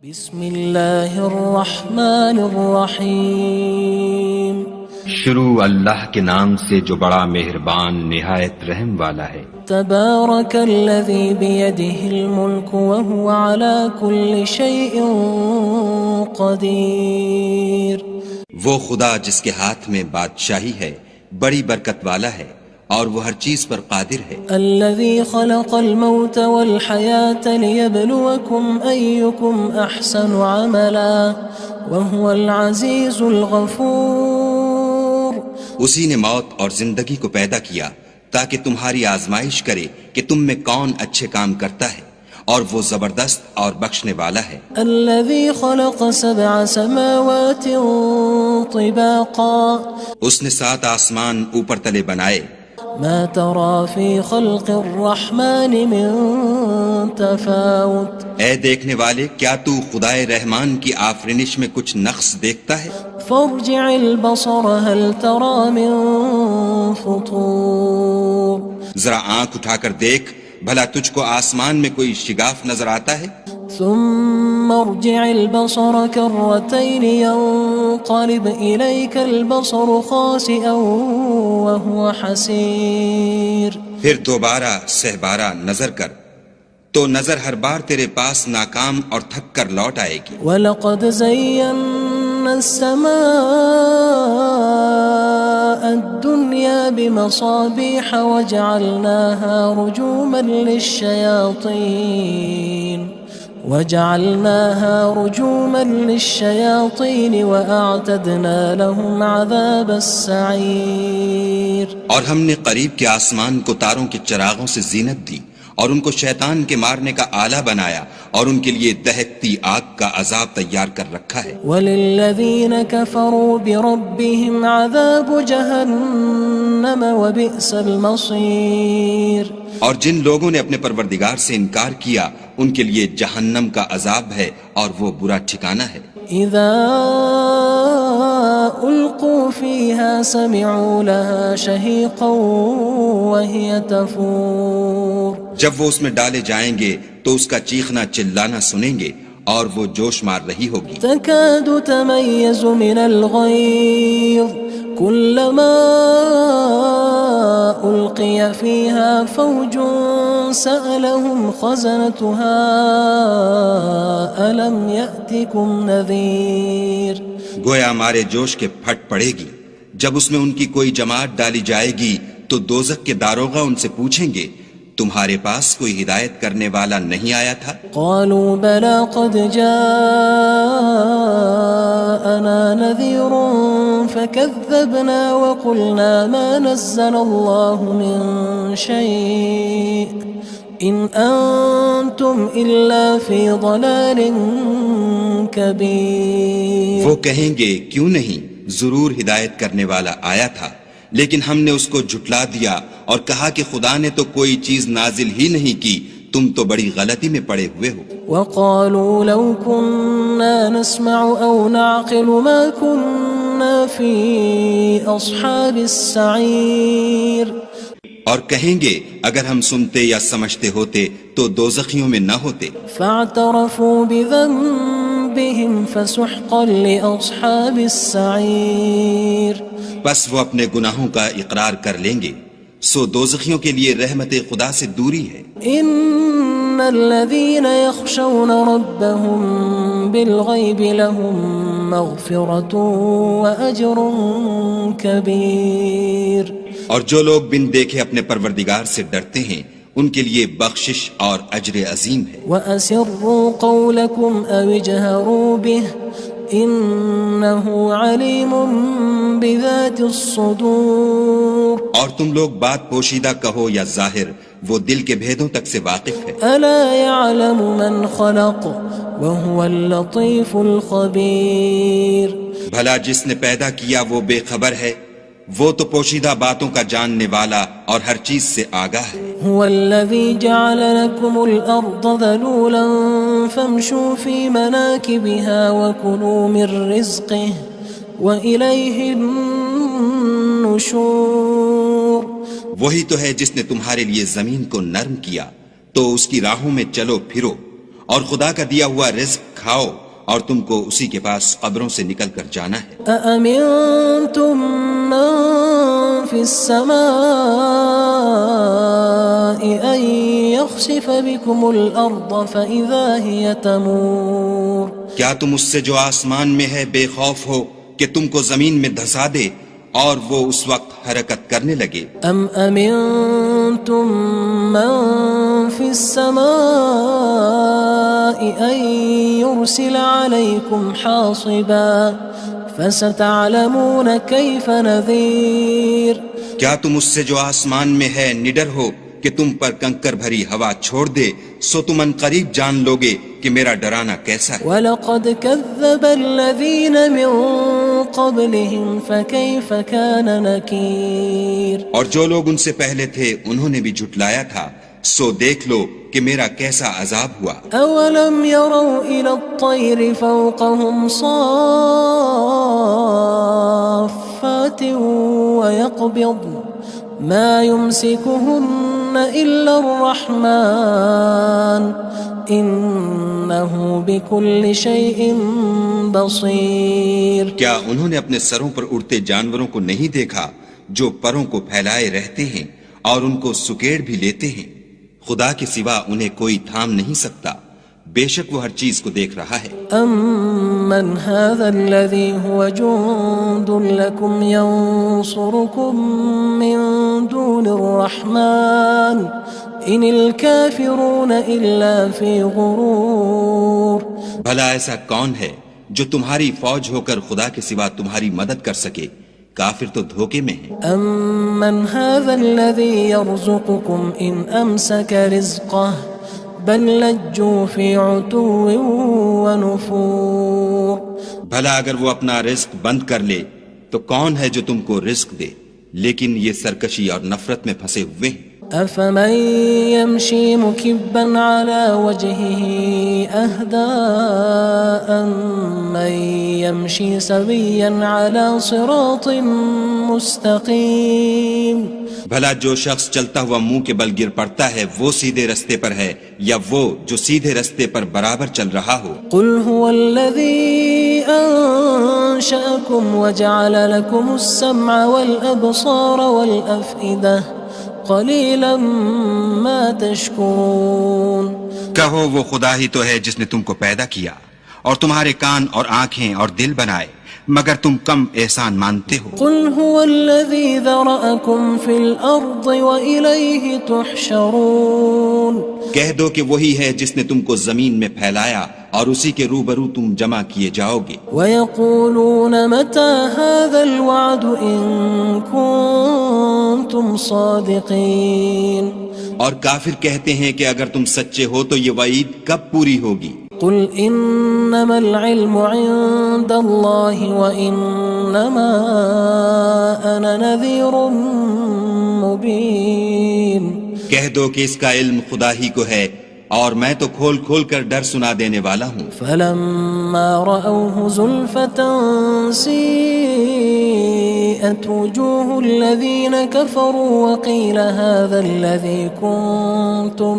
بسم اللہ الرحمن الرحیم شروع اللہ کے نام سے جو بڑا مہربان نہایت رحم والا ہے۔ تبارک الذی بیدہ الملک وہو علی کل شیء قدیر۔ وہ خدا جس کے ہاتھ میں بادشاہی ہے بڑی برکت والا ہے اور وہ ہر چیز پر قادر ہے۔ الذی خلق الموت والحیاة لیبلوکم ایکم احسن عملا وہو العزیز الغفور۔ اسی نے موت اور زندگی کو پیدا کیا تاکہ تمہاری آزمائش کرے کہ تم میں کون اچھے کام کرتا ہے، اور وہ زبردست اور بخشنے والا ہے۔ الذی خلق سبع سماوات طباقا۔ اس نے 7 آسمان اوپر تلے بنائے۔ ما ترى في خلق الرحمن من تفاوت۔ اے دیکھنے والے، کیا تو خدائے رحمان کی آفرینش میں کچھ نقص دیکھتا ہے؟ فارجع البصر هل ترى من فطور۔ ذرا آنکھ اٹھا کر دیکھ، بھلا تجھ کو آسمان میں کوئی شگاف نظر آتا ہے؟ ثم ارجع البصر كرتين ينقلب إليك البصر خاسئا وهو حسير۔ پھر دوبارہ سہبارہ نظر کر تو نظر ہر بار تیرے پاس ناکام اور تھک کر لوٹ آئے گی۔ وَلَقَدْ زَيَّنَّا السَّمَاءَ الدُّنْيَا بِمَصَابِيحَ وَجَعَلْنَاهَا رُجُومًا لِلشَّيَاطِينِ وَأَعْتَدْنَا لَهُمْ عَذَابَ السَّعِيرِ۔ اور ہم نے قریب کے آسمان کو تاروں کے چراغوں سے زینت دی اور ان کو شیطان کے مارنے کا آلہ بنایا، اور ان کے لیے دہکتی آگ کا عذاب تیار کر رکھا ہے۔ وَلِلَّذِينَ كَفَرُوا بِرَبِّهِمْ عَذَابُ جَهَنَّمَ وَبِئْسَ الْمَصِيرُ۔ اور جن لوگوں نے اپنے پروردگار سے انکار کیا ان کے لیے جہنم کا عذاب ہے اور وہ برا ٹھکانہ ہے۔ اذا القوا فيها سمعوا لها شهيقا وهي تفور۔ جب وہ اس میں ڈالے جائیں گے تو اس کا چیخنا چلانا سنیں گے اور وہ جوش مار رہی ہوگی۔ تكاد تميز من الغيظ كلما ألقي فيها فوج سألهم خزنتها ألم يأتكم نذير۔ گویا مارے جوش کے پھٹ پڑے گی۔ جب اس میں ان کی کوئی جماعت ڈالی جائے گی تو دوزخ کے داروغہ ان سے پوچھیں گے تمہارے پاس کوئی ہدایت کرنے والا نہیں آیا تھا؟ قالوا بلى قد جاءنا نذير فكذبنا وقلنا ما نزل الله من شيء إن أنتم إلا في ضلال كبير۔ وہ کہیں گے کیوں نہیں، ضرور ہدایت کرنے والا آیا تھا، لیکن ہم نے اس کو جھٹلا دیا اور کہا کہ خدا نے تو کوئی چیز نازل ہی نہیں کی، تم تو بڑی غلطی میں پڑے ہوئے ہو۔ وقالوا لو كنا نسمع أو نعقل ما كنا في أصحاب السعير۔ اور کہیں گے اگر ہم سنتے یا سمجھتے ہوتے تو دوزخیوں میں نہ ہوتے۔ فاعترفوا بذنبهم فسحقا لأصحاب السعير۔ بس وہ اپنے گناہوں کا اقرار کر لیں گے، سو دوزخیوں کے لیے رحمت خدا سے دوری ہے۔ ان الذين يخشون ربهم بالغيب لهم مغفرة وأجر كبير۔ اور جو لوگ بن دیکھے اپنے پروردگار سے ڈرتے ہیں ان کے لیے بخشش اور اجر عظیم ہے۔ وَأَسِرُّوا قَوْلَكُمْ أَوِ اجْهَرُوا بِهِ إِنَّهُ عَلِيمٌ بِذَاتِ الصُّدُورِ۔ اور تم لوگ بات پوشیدہ کہو یا ظاہر، وہ دل کے بھیدوں تک سے واقف ہے۔ أَلَا يَعْلَمُ مَنْ خَلَقَ وَهُوَ اللَّطِيفُ الْخَبِيرُ۔ بھلا جس نے پیدا کیا وہ بے خبر ہے، وہ تو پوشیدہ باتوں کا جاننے والا اور ہر چیز سے آگاہ ہے۔ هو الذي جعل لكم الأرض ذلولا فامشوا في مناكبها وكلوا من رزقه وإليه النشور۔ وہی تو ہے جس نے تمہارے لیے زمین کو نرم کیا تو اس کی راہوں میں چلو پھرو اور خدا کا دیا ہوا رزق کھاؤ اور تم کو اسی کے پاس قبروں سے نکل کر جانا ہے۔ أأمنتم من في السماء أن يخسف بكم الأرض فإذا هي تمور کیا تم اس سے جو آسمان میں ہے بے خوف ہو کہ تم کو زمین میں دھسا دے اور وہ اس وقت حرکت کرنے لگے؟ أم أمنتم من في السماء أن يرسل عليكم حاصبا فستعلمون كيف نذير کیا تم اس سے جو آسمان میں ہے نڈر ہو کہ تم پر کنکر بھری ہوا چھوڑ دے، سو تم ان قریب جان لوگے کہ میرا ڈرانا کیسا ہے۔ وَلَقَدْ كَذَّبَ الَّذِينَ مِن قَبْلِهِمْ فَكَيْفَ كَانَ نَكِيرٌ اور جو لوگ ان سے پہلے تھے انہوں نے بھی جھٹلایا تھا، سو دیکھ لو کہ میرا کیسا عذاب ہوا۔ أَوَلَمْ يَرَوْا إِلَى الطَّيْرِ فَوْقَهُمْ صَافَّاتٍ وَيَقْبِضْنَ مَا يُمْسِكُهُنَّ إِلَّا الرَّحْمَنُ إِنَّهُ بِكُلِّ شَيْءٍ بَصِيرٌ کیا انہوں نے اپنے سروں پر اڑتے جانوروں کو نہیں دیکھا جو پروں کو پھیلائے رہتے ہیں اور ان کو سکیڑ بھی لیتے ہیں؟ خدا کے سوا انہیں کوئی تھام نہیں سکتا، بے شک وہ ہر چیز کو دیکھ رہا ہے۔ أَمَّنْ هَذَا الَّذِي هُوَ جُندٌ لَكُمْ يَنصُرُكُم مِّن دُونِ الرَّحْمَنِ إِنِ الْكَافِرُونَ إِلَّا فِي غُرُورٍ بھلا ایسا کون ہے جو تمہاری فوج ہو کر خدا کے سوا تمہاری مدد کر سکے؟ کافر تو دھوکے میں ہیں۔ أَمَّنْ هَذَا الَّذِي يَرْزُقُكُمْ إِنْ أَمْسَكَ رِزْقَهُ بَلْ لَجُّوا فِي عُتُوٍّ وَنُفُورٍ بھلا اگر وہ اپنا رزق بند کر لے تو کون ہے جو تم کو رزق دے؟ لیکن یہ سرکشی اور نفرت میں پھنسے ہوئے ہیں۔ أَفَمَن يَمْشِي مُكِبًّا عَلَى وَجْهِهِ أَهْدَىٰ أَمَّن يَمْشِي سَوِيًّا عَلَى صِرَاطٍ مُّسْتَقِيمٍ بھلا جو شخص چلتا ہوا منہ کے بل گر پڑتا ہے وہ سیدھے رستے پر ہے یا وہ جو سیدھے رستے پر برابر چل رہا ہو؟ قُلْ هُوَ الَّذِي أَنشَأَكُمْ وَجَعَلَ لَكُمُ السَّمْعَ وَالْأَبْصَارَ وَالْأَفْئِدَةَ قَلِيلًا مَا تَشْكُرُونَ کہو وہ خدا ہی تو ہے جس نے تم کو پیدا کیا اور تمہارے کان اور آنکھیں اور دل بنائے، مگر تم کم احسان مانتے ہو۔ قُلْ هُوَ الَّذِي ذَرَأَكُمْ فِي الْأَرْضِ وَإِلَيْهِ تُحْشَرُونَ کہہ دو کہ وہی ہے جس نے تم کو زمین میں پھیلایا اور اسی کے روبرو تم جمع کیے جاؤ گے۔ وَيَقُولُونَ مَتَى هَذَا الْوَعْدُ إِن كُنتُمْ صَادِقِينَ اور کافر کہتے ہیں کہ اگر تم سچے ہو تو یہ وعید کب پوری ہوگی؟ قُلْ إِنَّمَا الْعِلْمُ عِندَ اللَّهِ وَإِنَّمَا أَنَا نَذِيرٌ مُّبِينٌ کہہ دو کہ اس کا علم خدا ہی کو ہے اور میں تو کھول کھول کر ڈر سنا دینے والا ہوں۔ فَلَمَّا رَأَوْهُ زُلْفَةً سِيئَتْ وُجُوهُ الَّذِينَ كَفَرُوا وَقِيلَ هَذَا الَّذِي كُنتُم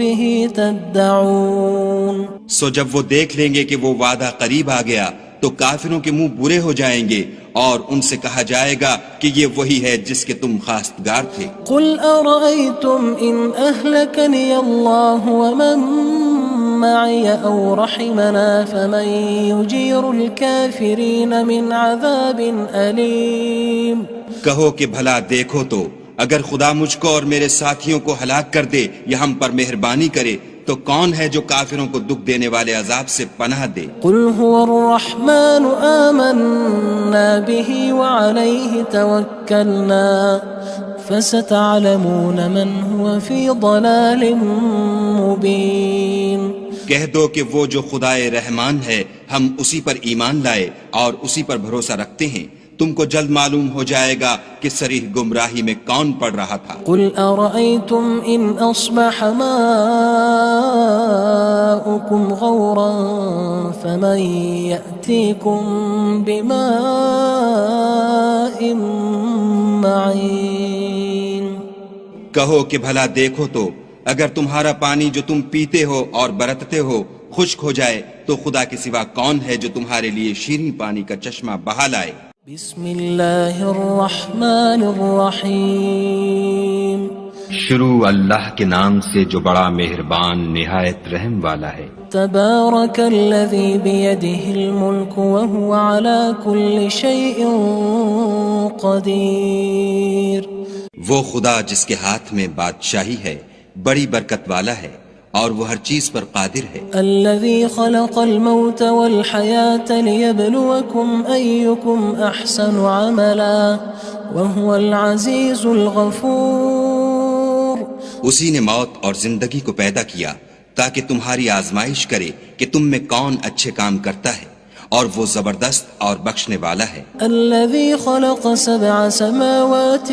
بِهِ تَدَّعُونَ سو جب وہ دیکھ لیں گے کہ وہ وعدہ قریب آ گیا تو کافروں کے منہ برے ہو جائیں گے اور ان سے کہا جائے گا کہ یہ وہی ہے جس کے تم خواستگار تھے۔ قُلْ أَرَأَيْتُمْ إِنْ أَهْلَكَنِيَ اللَّهُ وَمَن مَّعِيَ أَوْ رَحِمَنَا فَمَن يُجِيرُ الْكَافِرِينَ مِنْ عَذَابٍ أَلِيمٍ کہو کہ بھلا دیکھو تو اگر خدا مجھ کو اور میرے ساتھیوں کو ہلاک کر دے یا ہم پر مہربانی کرے تو کون ہے جو کافروں کو دکھ دینے والے عذاب سے پناہ دے؟ قُلْ هُوَ الرَّحْمَنُ آمَنَّا بِهِ وَعَلَيْهِ تَوَكَّلْنَا فَسَتَعْلَمُونَ مَنْ هُوَ فِي ضَلَالٍ مُّبِينٍ کہہ دو کہ وہ جو خدائے رحمان ہے ہم اسی پر ایمان لائے اور اسی پر بھروسہ رکھتے ہیں، تم کو جلد معلوم ہو جائے گا کہ صریح گمراہی میں کون پڑ رہا تھا۔ قُلْ أَرَأَيْتُمْ إِنْ أَصْبَحَ مَاؤُكُمْ غَوْرًا فَمَن يَأْتِيكُم بِمَاءٍ مَّعِينٍ کہو کہ بھلا دیکھو تو اگر تمہارا پانی جو تم پیتے ہو اور برتتے ہو خشک ہو جائے تو خدا کے سوا کون ہے جو تمہارے لیے شیریں پانی کا چشمہ بہا لائے؟ بسم اللہ الرحمن الرحیم شروع اللہ کے نام سے جو بڑا مہربان نہایت رحم والا ہے۔ تبارک الذی بیدہ الملک وہو علی کل شیء قدیر۔ وہ خدا جس کے ہاتھ میں بادشاہی ہے بڑی برکت والا ہے اور وہ ہر چیز پر قادر ہے۔ الذی خلق الموت والحیاة لیبلوکم ایکم احسن عملا وہو العزیز الغفور۔ اسی نے موت اور زندگی کو پیدا کیا تاکہ تمہاری آزمائش کرے کہ تم میں کون اچھے کام کرتا ہے، اور وہ زبردست اور بخشنے والا ہے۔ الذي خلق 7 سماوات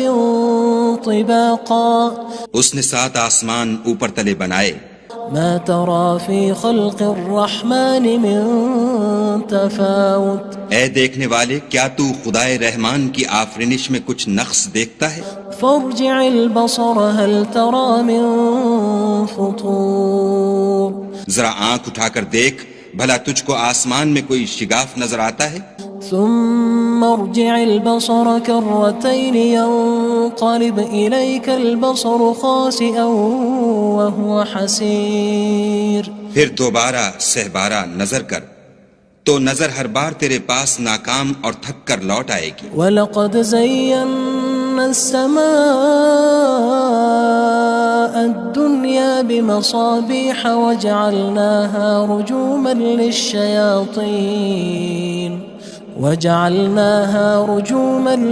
طباقا۔ اس نے 7 آسمان اوپر تلے بنائے۔ ما ترى في خلق الرحمن من تفاوت۔ اے دیکھنے والے، کیا تو خدائے رحمان کی آفرینش میں کچھ نقص دیکھتا ہے؟ فارجع البصر هل ترى من فطور۔ ذرا آنکھ اٹھا کر دیکھ، بھلا تجھ کو آسمان میں کوئی شگاف نظر آتا ہے؟ ثم ارجع البصر كرتين ينقلب إليك البصر خاسئا وهو حسير۔ پھر دوبارہ سہبارہ نظر کر تو نظر ہر بار تیرے پاس ناکام اور تھک کر لوٹ آئے گی۔ وَلَقَدْ زَيَّنَّا السَّمَاءَ الدُّنْيَا بِمَصَابِيحَ وَجَعَلْنَاهَا رُجُومًا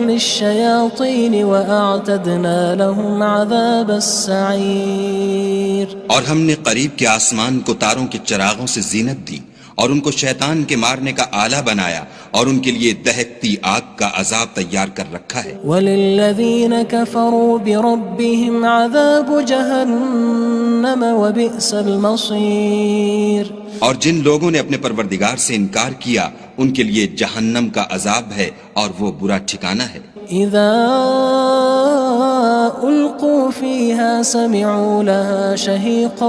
لِلشَّيَاطِينِ وَأَعْتَدْنَا لَهُمْ عَذَابَ السَّعِيرِ۔ اور ہم نے قریب کے آسمان کو تاروں کے چراغوں سے زینت دی اور ان کو شیطان کے مارنے کا آلہ بنایا، اور ان کے لیے دہکتی آگ کا عذاب تیار کر رکھا ہے۔ وَلِلَّذِينَ كَفَرُوا بِرَبِّهِمْ عَذَابُ جَهَنَّمَ وَبِئْسَ الْمَصِيرُ۔ اور جن لوگوں نے اپنے پروردگار سے انکار کیا ان کے لیے جہنم کا عذاب ہے اور وہ برا ٹھکانہ ہے۔ اذا القوا فيها سمعوا لها شهيقا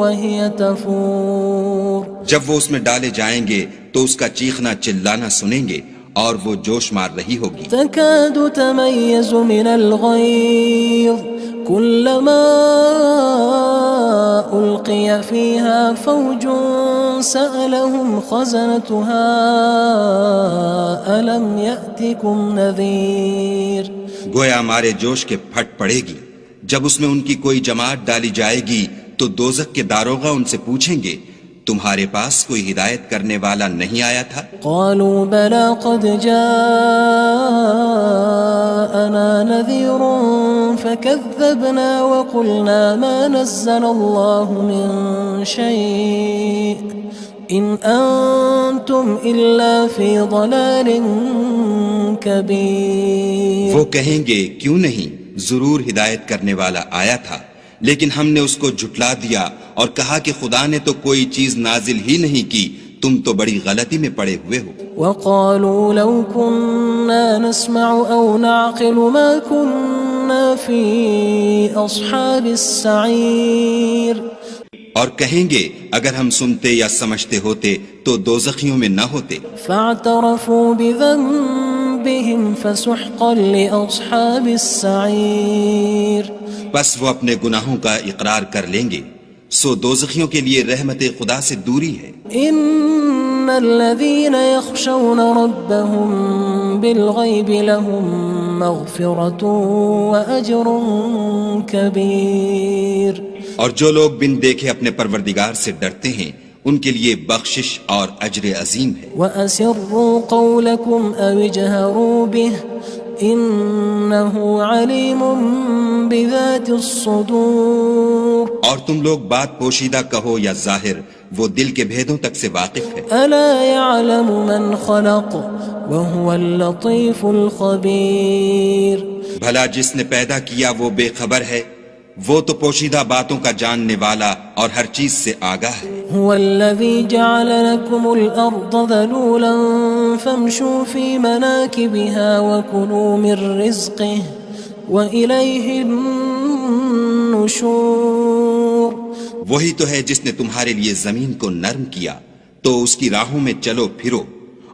وهي تفور۔ جب وہ اس میں ڈالے جائیں گے تو اس کا چیخنا چلانا سنیں گے اور وہ جوش مار رہی ہوگی۔ تكاد تميز من الغيظ كلما ألقي فيها فوج سألهم خزنتها ألم يأتكم نذير۔ گویا ہمارے جوش کے پھٹ پڑے گی جب اس میں ان کی کوئی جماعت ڈالی جائے گی تو دوزخ کے داروغہ ان سے پوچھیں گے تمہارے پاس کوئی ہدایت کرنے والا نہیں آیا تھا؟ قالوا بلى قد جاءنا نذير فكذبنا وقلنا ما نزل الله من شيء إن أنتم إلا في ضلال كبير۔ وہ کہیں گے کیوں نہیں، ضرور ہدایت کرنے والا آیا تھا، لیکن ہم نے اس کو جھٹلا دیا اور کہا کہ خدا نے تو کوئی چیز نازل ہی نہیں کی، تم تو بڑی غلطی میں پڑے ہوئے ہو۔ وقالوا لو كنا نسمع أو نعقل ما كنا في أصحاب السعير۔ اور کہیں گے اگر ہم سنتے یا سمجھتے ہوتے تو دوزخیوں میں نہ ہوتے۔ فاعترفوا بذنبهم فسحقا لأصحاب السعير۔ بس وہ اپنے گناہوں کا اقرار کر لیں گے، سو دوزخیوں کے لیے رحمت خدا سے دوری ہے۔ ان الذين يخشون ربهم بالغيب لهم مغفرة واجر كبير۔ اور جو لوگ بن دیکھے اپنے پروردگار سے ڈرتے ہیں ان کے لیے بخشش اور اجر عظیم ہے۔ وَأَسِرُّوا قَوْلَكُمْ أَوِ اجْهَرُوا بِهِ إِنَّهُ عَلِيمٌ بِذَاتِ الصُّدُورِ۔ اور تم لوگ بات پوشیدہ کہو یا ظاہر، وہ دل کے بھیدوں تک سے واقف ہے۔ أَلَا يَعْلَمُ مَنْ خَلَقَ وَهُوَ اللَّطِيفُ الْخَبِيرُ۔ بھلا جس نے پیدا کیا وہ بے خبر ہے، وہ تو پوشیدہ باتوں کا جاننے والا اور ہر چیز سے آگاہ ہے۔ هو الذي جعل لكم الأرض ذلولا فامشوا في مناكبها وكلوا من رزقه وإليه النشور۔ النشور وہی تو ہے جس نے تمہارے لیے زمین کو نرم کیا تو اس کی راہوں میں چلو پھرو،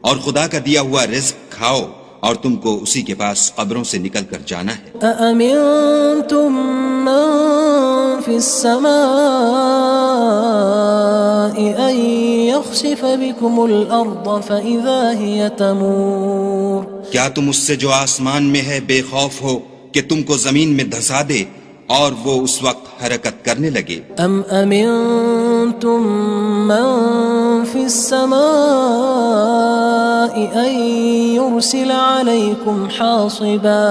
اور خدا کا دیا ہوا رزق کھاؤ، اور تم کو اسی کے پاس قبروں سے نکل کر جانا ہے۔ أأمنتم من في السماء أن يخسف بكم الأرض فإذا هي تمور کیا تم اس سے جو آسمان میں ہے بے خوف ہو کہ تم کو زمین میں دھسا دے اور وہ اس وقت حرکت کرنے لگے؟ أم أمنتم من في السماء أن يرسل عليكم حاصبا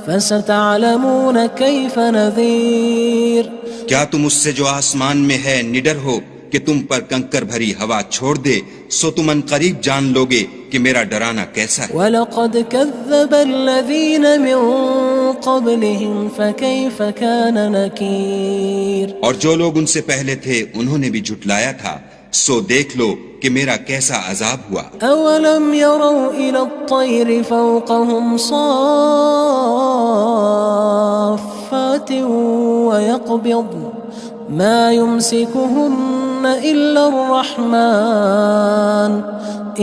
فستعلمون كيف نذير کیا تم اس سے جو آسمان میں ہے نڈر ہو کہ تم پر کنکر بھری ہوا چھوڑ دے، سو تم ان قریب جان لوگے کہ میرا ڈرانا کیسا ہے۔ وَلَقَدْ كَذَّبَ الَّذِينَ مِن قَبْلِهِمْ فَكَيْفَ كَانَ نَكِيرٌ اور جو لوگ ان سے پہلے تھے انہوں نے بھی جھٹلایا تھا، سو دیکھ لو کہ میرا کیسا عذاب ہوا۔ أَوَلَمْ يَرَوْا إِلَى الطَّيْرِ فَوْقَهُمْ صَافَّاتٍ وَيَقْبِضْنَ مَا يُمْسِكُهُنَّ إِلَّا الرَّحْمَنُ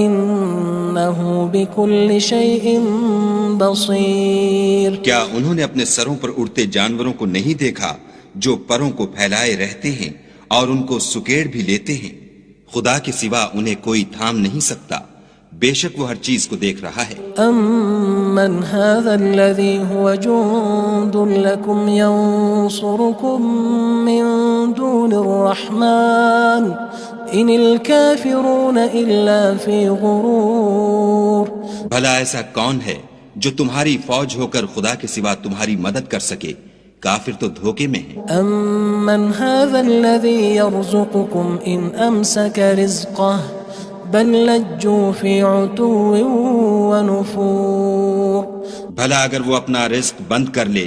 إِنَّهُ بِكُلِّ شَيْءٍ بَصِيرٌ کیا انہوں نے اپنے سروں پر اڑتے جانوروں کو نہیں دیکھا جو پروں کو پھیلائے رہتے ہیں اور ان کو سکیڑ بھی لیتے ہیں؟ خدا کے سوا انہیں کوئی تھام نہیں سکتا، بے شک وہ ہر چیز کو دیکھ رہا ہے۔ أَمَّنْ هَذَا الَّذِي هُوَ جُندٌ لَكُمْ يَنصُرُكُم مِّن دُونِ الرَّحْمَنِ إِنِ الْكَافِرُونَ إِلَّا فِي غُرُورٍ بھلا ایسا کون ہے جو تمہاری فوج ہو کر خدا کے سوا تمہاری مدد کر سکے؟ کافر تو دھوکے میں ہیں۔ أَمَّنْ هَذَا الَّذِي يَرْزُقُكُمْ إِنْ أَمْسَكَ رِزْقَهُ بَلْ لَجُّوا فِي عُتُوٍّ وَنُفُورٍ بھلا اگر وہ اپنا رزق بند کر لے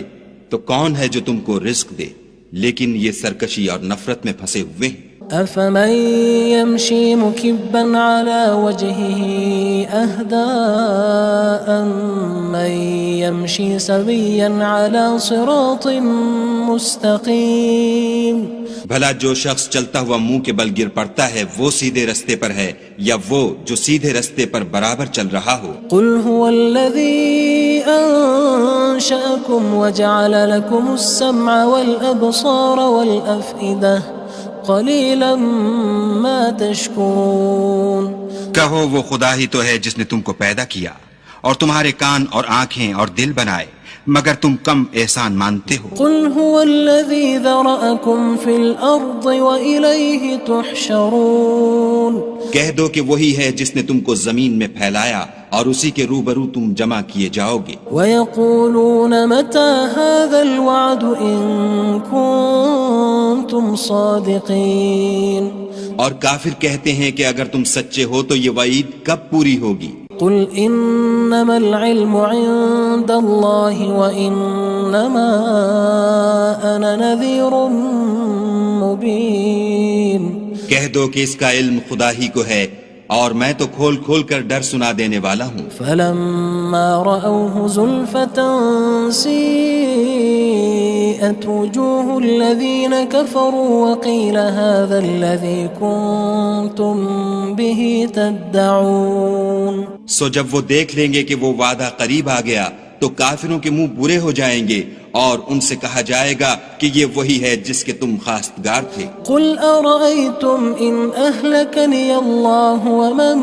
تو کون ہے جو تم کو رزق دے؟ لیکن یہ سرکشی اور نفرت میں پھنسے ہوئے ہیں۔ أَفَمَن يَمْشِي مُكِبًّا عَلَى وَجْهِهِ أَهْدَىٰ أَمَّن يَمْشِي سَوِيًّا عَلَى صِرَاطٍ مُّسْتَقِيمٍ بھلا جو شخص چلتا ہوا منہ کے بل گر پڑتا ہے وہ سیدھے رستے پر ہے یا وہ جو سیدھے رستے پر برابر چل رہا ہو؟ قُلْ هُوَ الَّذِي أَنشَأَكُمْ وَجَعَلَ لَكُمُ السَّمْعَ وَالْأَبْصَارَ وَالْأَفْئِدَةَ قَلِيلًا مَا تَشْكُرُونَ کہو وہ خدا ہی تو ہے جس نے تم کو پیدا کیا اور تمہارے کان اور آنکھیں اور دل بنائے، مگر تم کم احسان مانتے ہو۔ قُلْ هُوَ الَّذِي ذَرَأَكُمْ فِي الْأَرْضِ وَإِلَيْهِ تُحْشَرُونَ کہہ دو کہ وہی ہے جس نے تم کو زمین میں پھیلایا اور اسی کے روبرو تم جمع کیے جاؤ گے۔ وَيَقُولُونَ مَتَى هَذَا الْوَعْدُ إِن كُنتُمْ صَادِقِينَ اور کافر کہتے ہیں کہ اگر تم سچے ہو تو یہ وعید کب پوری ہوگی؟ قُلْ إِنَّمَا الْعِلْمُ عِندَ اللَّهِ وَإِنَّمَا أَنَا نَذِيرٌ مُّبِينٌ کہہ دو کہ اس کا علم خدا ہی کو ہے اور میں تو کھول کھول کر ڈر سنا دینے والا ہوں۔ فَلَمَّا رَأَوْهُ زُلْفَةً سِيئَتْ وُجُوهُ الَّذِينَ كَفَرُوا وَقِيلَ هَذَا الَّذِي كُنتُم بِهِ تَدَّعُونَ سو جب وہ دیکھ لیں گے کہ وہ وعدہ قریب آ گیا تو کافروں کے منہ برے ہو جائیں گے اور ان سے کہا جائے گا کہ یہ وہی ہے جس کے تم خواستگار تھے۔ قُلْ أَرَأَيْتُمْ إِنْ أَهْلَكَنِيَ اللَّهُ وَمَن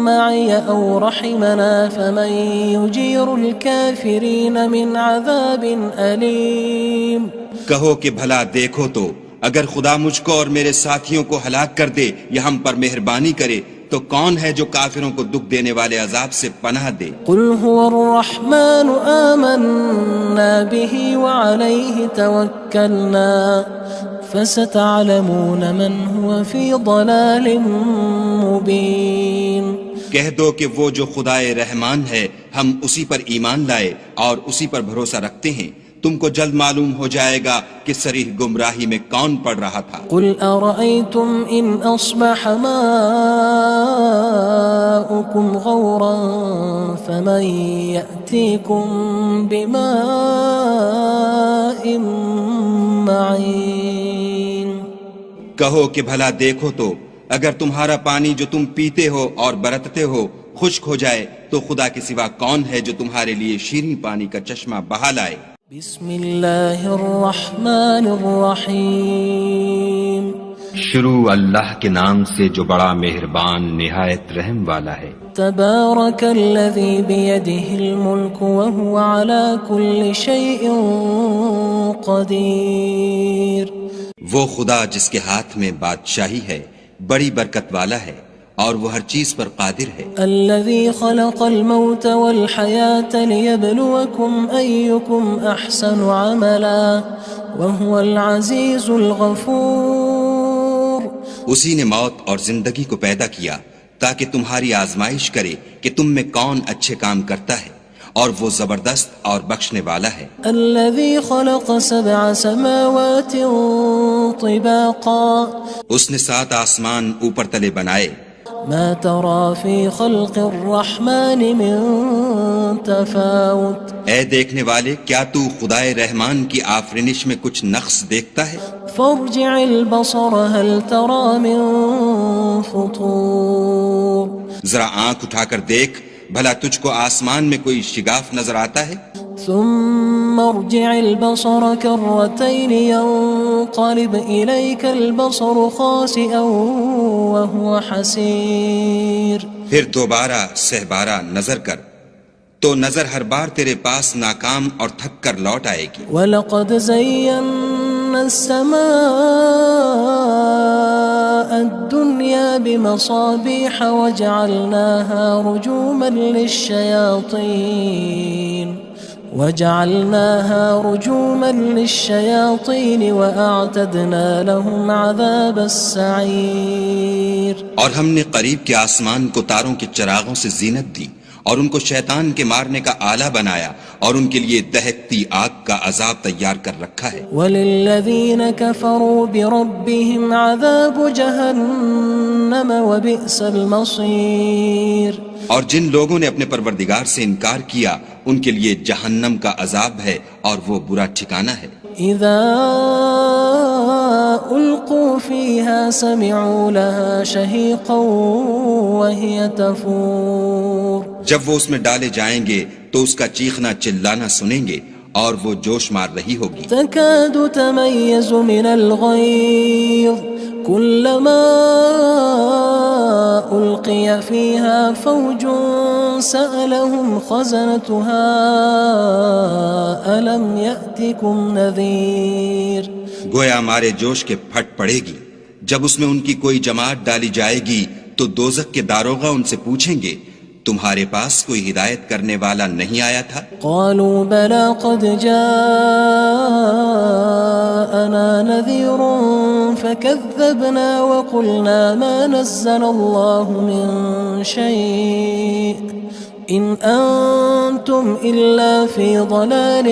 مَّعِيَ أَوْ رَحِمَنَا فَمَن يُجِيرُ الْكَافِرِينَ مِنْ عَذَابٍ أَلِيمٍ کہو کہ بھلا دیکھو تو اگر خدا مجھ کو اور میرے ساتھیوں کو ہلاک کر دے یا ہم پر مہربانی کرے تو کون ہے جو کافروں کو دکھ دینے والے عذاب سے پناہ دے؟ قُلْ هُوَ الرَّحْمَنُ آمَنَّا بِهِ وَعَلَيْهِ تَوَكَّلْنَا فَسَتَعْلَمُونَ مَنْ هُوَ فِي ضَلَالٍ مُّبِينٍ کہہ دو کہ وہ جو خدائے رحمان ہے ہم اسی پر ایمان لائے اور اسی پر بھروسہ رکھتے ہیں، تم کو جلد معلوم ہو جائے گا کہ صریح گمراہی میں کون پڑ رہا تھا۔ قُلْ أَرَأَيْتُمْ إِنْ أَصْبَحَ مَاؤُكُمْ غَوْرًا فَمَن يَأْتِيكُم بِمَاءٍ معين کہو کہ بھلا دیکھو تو اگر تمہارا پانی جو تم پیتے ہو اور برتتے ہو خشک ہو جائے تو خدا کے سوا کون ہے جو تمہارے لیے شیریں پانی کا چشمہ بہا لائے؟ بسم اللہ الرحمن الرحیم شروع اللہ کے نام سے جو بڑا مہربان نہایت رحم والا ہے۔ تبارک الذی بیدہ الملک وہو علی کل شیء قدیر، وہ خدا جس کے ہاتھ میں بادشاہی ہے بڑی برکت والا ہے اور وہ ہر چیز پر قادر ہے۔ الذي خلق الموت والحياة ليبلوكم أيكم أحسن عملا وهو العزيز الغفور، اسی نے موت اور زندگی کو پیدا کیا تاکہ تمہاری آزمائش کرے کہ تم میں کون اچھے کام کرتا ہے، اور وہ زبردست اور بخشنے والا ہے۔ الذي خلق 7 سماوات طباقا، اس نے 7 آسمان اوپر تلے بنائے، ما ترى في خلق الرحمن من تفاوت، اے دیکھنے والے کیا تو خدائے رحمان کی آفرینش میں کچھ نقص دیکھتا ہے؟ فارجع البصر هل ترى من فطور، ذرا آنکھ اٹھا کر دیکھ بھلا تجھ کو آسمان میں کوئی شگاف نظر آتا ہے؟ ثم ارجع البصر كرتين ينقلب إليك البصر خاسئا وهو حسير، پھر دوبارہ سہبارہ نظر کر تو نظر ہر بار تیرے پاس ناکام اور تھک کر لوٹ آئے گی۔ وَلَقَدْ زَيَّنَّا السَّمَاءَ الدُّنْيَا بِمَصَابِيحَ وَجَعَلْنَاهَا رُجُومًا لِلشَّيَاطِينِ وَأَعْتَدْنَا لَهُمْ عَذَابَ السَّعِيرِ، اور ہم نے قریب کے آسمان کو تاروں کے چراغوں سے زینت دی اور ان کو شیطان کے مارنے کا آلہ بنایا اور ان کے لیے دہکتی آگ کا عذاب تیار کر رکھا ہے۔ وَلِلَّذِينَ كَفَرُوا بِرَبِّهِمْ عَذَابُ جَهَنَّمَ وَبِئْسَ الْمَصِيرُ، اور جن لوگوں نے اپنے پروردگار سے انکار کیا ان کے لیے جہنم کا عذاب ہے اور وہ برا ٹھکانہ ہے۔ اذا القوا فيها سمعوا لها شهيقا وهي تفور، جب وہ اس میں ڈالے جائیں گے تو اس کا چیخنا چلانا سنیں گے اور وہ جوش مار رہی ہوگی۔ تكاد تميز من الغيظ كلما ألقي فيها فوج سألهم خزنتها ألم يأتكم نذير، گویا مارے جوش کے پھٹ پڑے گی جب اس میں ان کی کوئی جماعت ڈالی جائے گی تو دوزخ کے داروغہ ان سے پوچھیں گے تمہارے پاس کوئی ہدایت کرنے والا نہیں آیا تھا؟ قالوا بلى قد جاءنا نذير فكذبنا وقلنا ما نزل الله من شيء إن أنتم إلا في ضلال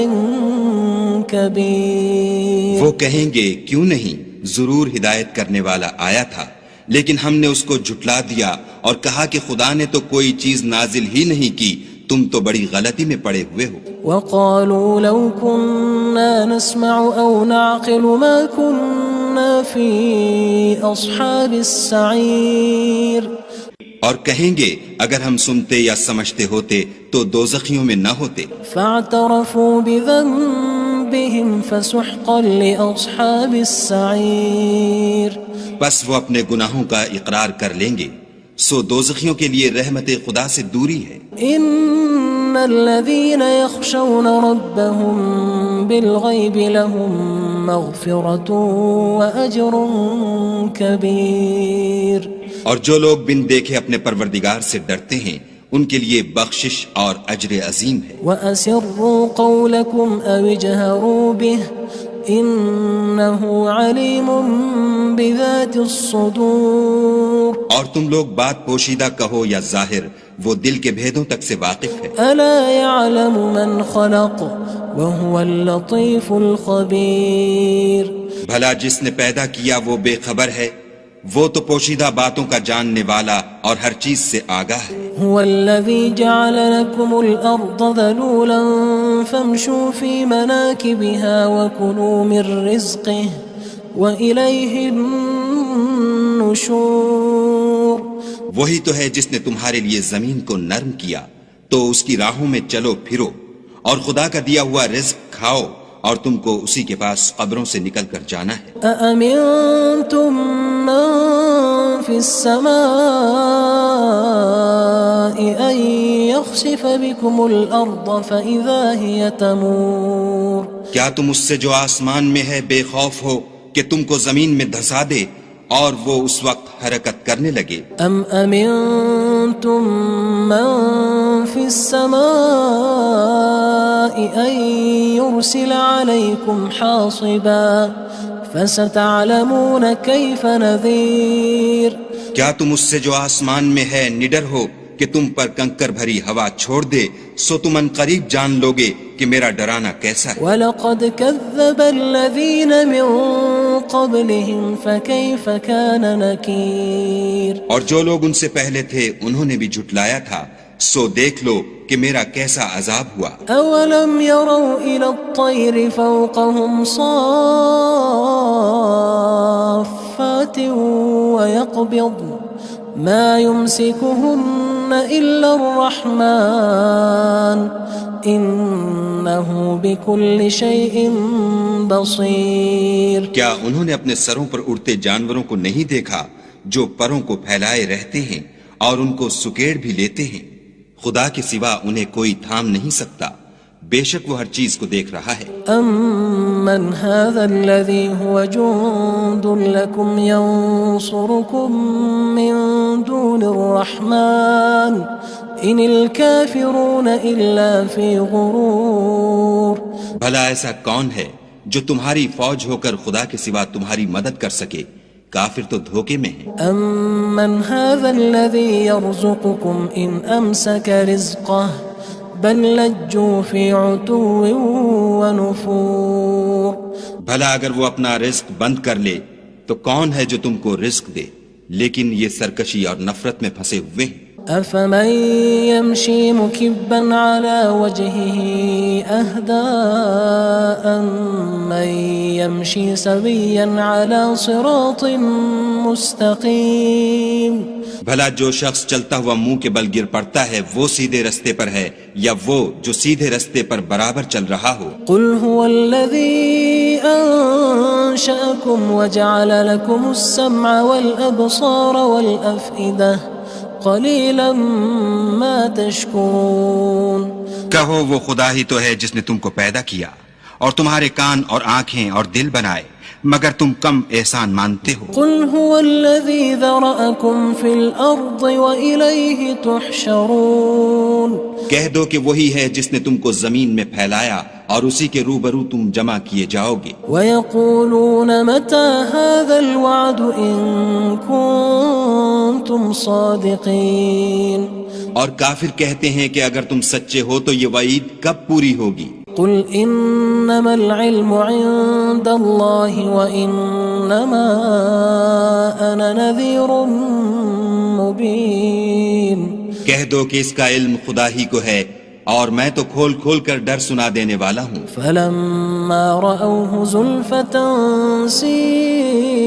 كبير، وہ کہیں گے کیوں نہیں، ضرور ہدایت کرنے والا آیا تھا لیکن ہم نے اس کو جھٹلا دیا اور کہا کہ خدا نے تو کوئی چیز نازل ہی نہیں کی، تم تو بڑی غلطی میں پڑے ہوئے ہو۔ وقالوا لو كنا نسمع أو نعقل ما كنا في أصحاب السعير، اور کہیں گے اگر ہم سنتے یا سمجھتے ہوتے تو دوزخیوں میں نہ ہوتے۔ فاعترفوا بذنبهم فسحقا لأصحاب السعير، بس وہ اپنے گناہوں کا اقرار کر لیں گے، سو دوزخیوں کے لیے رحمت خدا سے دوری ہے۔ ان الذين يخشون ربهم بالغيب لهم مغفرة وأجر كبير، اور جو لوگ بن دیکھے اپنے پروردگار سے ڈرتے ہیں ان کے لیے بخشش اور اجر عظیم ہے۔ وأسروا قولكم أو اجهروا به إنه عليم بذات الصدور، اور تم لوگ بات پوشیدہ کہو یا ظاہر، وہ دل کے بھیدوں تک سے واقف ہے۔ ألا يعلم من خلق وهو اللطيف الخبير، بھلا جس نے پیدا کیا وہ بے خبر ہے، وہ تو پوشیدہ باتوں کا جاننے والا اور ہر چیز سے آگاہ ہے۔ هو الذي جعل لكم الأرض ذلولا فامشوا في مناكبها وكلوا من رزقه وإليه النشور. وہی تو ہے جس نے تمہارے لیے زمین کو نرم کیا تو اس کی راہوں میں چلو پھرو اور خدا کا دیا ہوا رزق کھاؤ اور تم کو اسی کے پاس قبروں سے نکل کر جانا ہے. أأمنتم من في السماء أن يخسف بكم الأرض فإذا هي تمور. کیا تم اس سے جو آسمان میں ہے بے خوف ہو کہ تم کو زمین میں دھسا دے اور وہ اس وقت حرکت کرنے لگے؟ ام امنتم من في السماء ان يرسل عليكم حاصبا فستعلمون كيف نذير. کیا تم اس سے جو آسمان میں ہے نڈر ہو کہ تم پر کنکر بھری ہوا چھوڑ دے سو تم ان قریب جان لوگے کہ میرا ڈرانا کیسا ہے. وَلَقَدْ كَذَّبَ الَّذِينَ مِن قَبْلِهِمْ فَكَيْفَ كَانَ نَكِيرٌ. اور جو لوگ ان سے پہلے تھے انہوں نے بھی جھٹلایا تھا سو دیکھ لو کہ میرا کیسا عذاب ہوا. أَوَلَمْ يَرَوْا إِلَى الطَّيْرِ فَوْقَهُمْ صَافَّاتٍ وَيَقْبِضْنَ مَا يُمْسِكُهُنَّ إِلَّا الرَّحْمَنُ إِنَّهُ بِكُلِّ شَيْءٍ بَصِيرٌ. کیا انہوں نے اپنے سروں پر اڑتے جانوروں کو نہیں دیکھا جو پروں کو پھیلائے رہتے ہیں اور ان کو سکیڑ بھی لیتے ہیں؟ خدا کے سوا انہیں کوئی تھام نہیں سکتا، بے شک وہ ہر چیز کو دیکھ رہا ہے. أَمَّنْ هَذَا الَّذِي هُوَ جُندٌ لَكُمْ يَنصُرُكُم مِّن دُونِ الرَّحْمَنِ إِنِ الْكَافِرُونَ إِلَّا فِي غُرُورٍ. بھلا ایسا کون ہے جو تمہاری فوج ہو کر خدا کے سوا تمہاری مدد کر سکے؟ کافر تو دھوکے میں ہیں. أَمَّنْ هَذَا الَّذِي يَرْزُقُكُمْ إِنْ أَمْسَكَ رِزْقَهُ بَلْ لَجُّوا فِي عُتُوٍّ وَنُفُورٍ. بھلا اگر وہ اپنا رزق بند کر لے تو کون ہے جو تم کو رزق دے؟ لیکن یہ سرکشی اور نفرت میں پھنسے ہوئے ہیں. أَفَمَن يَمْشِي مُكِبًّا عَلَى وَجْهِهِ أَهْدَىٰ أَمَّن يَمْشِي سَوِيًّا عَلَى صِرَاطٍ مُّسْتَقِيمٍ. بھلا جو شخص چلتا ہوا منہ کے بل گر پڑتا ہے وہ سیدھے رستے پر ہے یا وہ جو سیدھے رستے پر برابر چل رہا ہو؟ قُلْ هُوَ الَّذِي أَنشَأَكُمْ وَجَعَلَ لَكُمُ السَّمْعَ وَالْأَبْصَارَ وَالْأَفْئِدَةَ قَلِيلًا مَا تَشْكُرُونَ. کہو وہ خدا ہی تو ہے جس نے تم کو پیدا کیا اور تمہارے کان اور آنکھیں اور دل بنائے، مگر تم کم احسان مانتے ہو. قُلْ هُوَ الَّذِي ذَرَأَكُمْ فِي الْأَرْضِ وَإِلَيْهِ تُحْشَرُونَ. کہہ دو کہ وہی ہے جس نے تم کو زمین میں پھیلایا اور اسی کے روبرو تم جمع کیے جاؤ گے. وَيَقُولُونَ مَتَى هَذَا الْوَعْدُ إِن كُنتُمْ صَادِقِينَ. اور کافر کہتے ہیں کہ اگر تم سچے ہو تو یہ وعید کب پوری ہوگی؟ قُلْ إِنَّمَا الْعِلْمُ عِندَ اللَّهِ وَإِنَّمَا أَنَا نَذِيرٌ مُّبِينٌ. کہہ دو کہ اس کا علم خدا ہی کو ہے اور میں تو کھول کھول کر ڈر سنا دینے والا ہوں. فَلَمَّا رَأَوْهُ زُلْفَةً سِيئَتْ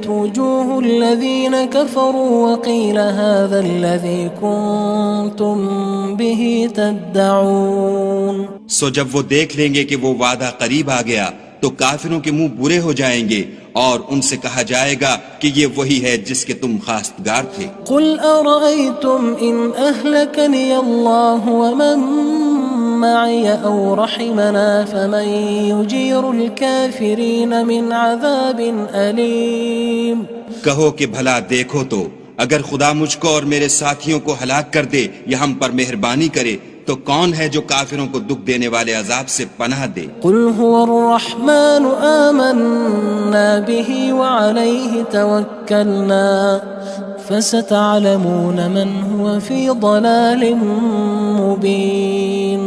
وُجُوهُ الَّذِينَ كَفَرُوا وَقِيلَ هَذَا الَّذِي كُنتُم بِهِ تَدَّعُونَ. سو جب وہ دیکھ لیں گے کہ وہ وعدہ قریب آ گیا تو کافروں کے منہ برے ہو جائیں گے اور ان سے کہا جائے گا کہ یہ وہی ہے جس کے تم خواستگار تھے. قُلْ أَرَأَيْتُمْ إِنْ أَهْلَكَنِيَ اللَّهُ وَمَن مَّعِيَ أَوْ رَحِمَنَا فَمَن يُجِيرُ الْكَافِرِينَ مِنْ عَذَابٍ أَلِيمٍ. کہو کہ بھلا دیکھو تو اگر خدا مجھ کو اور میرے ساتھیوں کو ہلاک کر دے یا ہم پر مہربانی کرے تو کون ہے جو کافروں کو دکھ دینے والے عذاب سے پناہ دے؟ قُلْ هُوَ الرَّحْمَنُ آمَنَّا بِهِ وَعَلَيْهِ تَوَكَّلْنَا فَسَتَعْلَمُونَ مَنْ هُوَ فِي ضَلَالٍ مُّبِينٍ.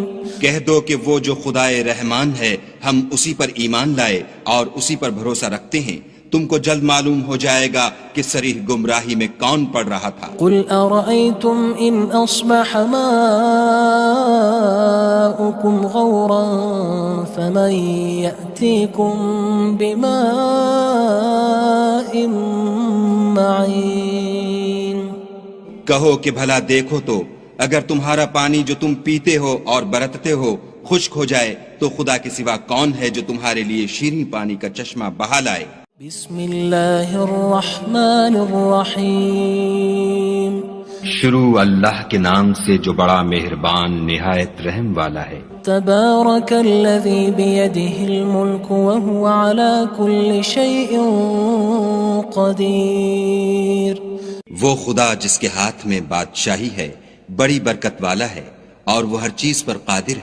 کہہ دو کہ وہ جو خدائے رحمان ہے ہم اسی پر ایمان لائے اور اسی پر بھروسہ رکھتے ہیں، تم کو جلد معلوم ہو جائے گا کہ صریح گمراہی میں کون پڑ رہا تھا۔ قل أرأيتم إن أصبح ماؤكم غورا فمن يأتيكم بماء معين۔ کہو کہ بھلا دیکھو تو اگر تمہارا پانی جو تم پیتے ہو اور برتتے ہو خشک ہو جائے تو خدا کے سوا کون ہے جو تمہارے لیے شیریں پانی کا چشمہ بہا لائے۔ بسم اللہ الرحمن الرحیم۔ شروع اللہ کے نام سے جو بڑا مہربان نہایت رحم والا ہے۔ تبارک الذی بیدہ الملک وہو علی کل شیء قدیر۔ وہ خدا جس کے ہاتھ میں بادشاہی ہے بڑی برکت والا ہے اور وہ ہر چیز پر قادر ہے۔